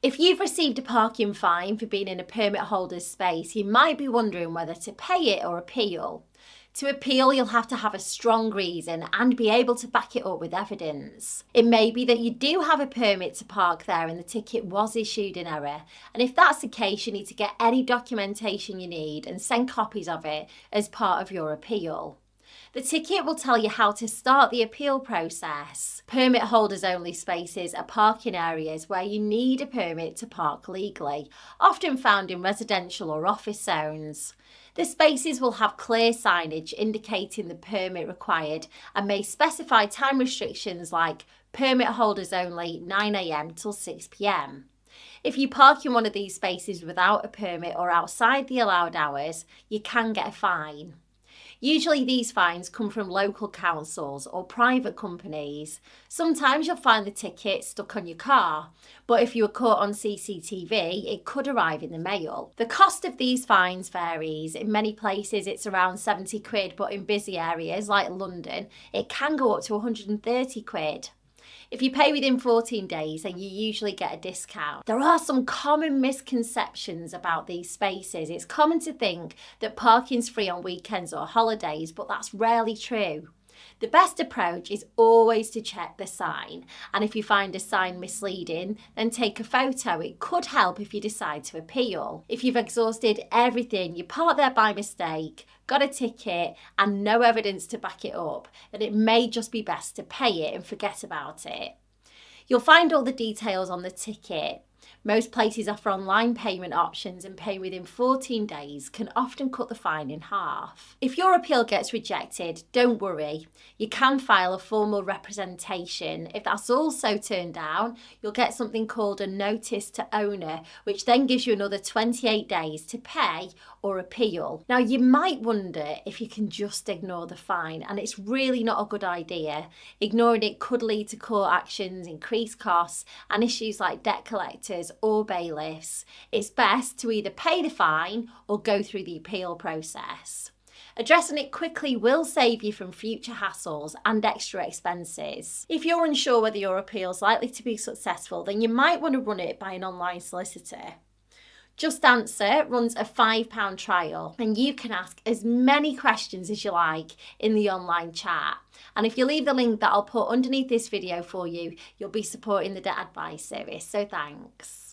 If you've received a parking fine for being in a permit holder's space, you might be wondering whether to pay it or appeal. To appeal, you'll have to have a strong reason and be able to back it up with evidence. It may be that you do have a permit to park there and the ticket was issued in error. And if that's the case, you need to get any documentation you need and send copies of it as part of your appeal. The ticket will tell you how to start the appeal process. Permit holders only spaces are parking areas where you need a permit to park legally, often found in residential or office zones. The spaces will have clear signage indicating the permit required and may specify time restrictions like permit holders only 9 a.m. till 6 p.m. If you park in one of these spaces without a permit or outside the allowed hours, you can get a fine. Usually these fines come from local councils or private companies. Sometimes you'll find the ticket stuck on your car, but if you were caught on CCTV, it could arrive in the mail. The cost of these fines varies. In many places it's around 70 quid, but in busy areas like London, it can go up to 130 quid. If you pay within 14 days, then you usually get a discount. There are some common misconceptions about these spaces. It's common to think that parking's free on weekends or holidays, but that's rarely true. The best approach is always to check the sign, and if you find a sign misleading, then take a photo. It could help if you decide to appeal. If you've exhausted everything, you parked there by mistake, got a ticket, and no evidence to back it up, then it may just be best to pay it and forget about it. You'll find all the details on the ticket. Most places offer online payment options, and paying within 14 days can often cut the fine in half. If your appeal gets rejected, don't worry. You can file a formal representation. If that's also turned down, you'll get something called a notice to owner, which then gives you another 28 days to pay or appeal. Now, you might wonder if you can just ignore the fine, and it's really not a good idea. Ignoring it could lead to court actions, increased costs, and issues like debt collectors or bailiffs. It's best to either pay the fine or go through the appeal process. Addressing it quickly will save you from future hassles and extra expenses. If you're unsure whether your appeal is likely to be successful, then you might want to run it by an online solicitor. JustAnswer runs a £5 trial, and you can ask as many questions as you like in the online chat. And if you leave the link that I'll put underneath this video for you, you'll be supporting the Debt Advice Service, so thanks.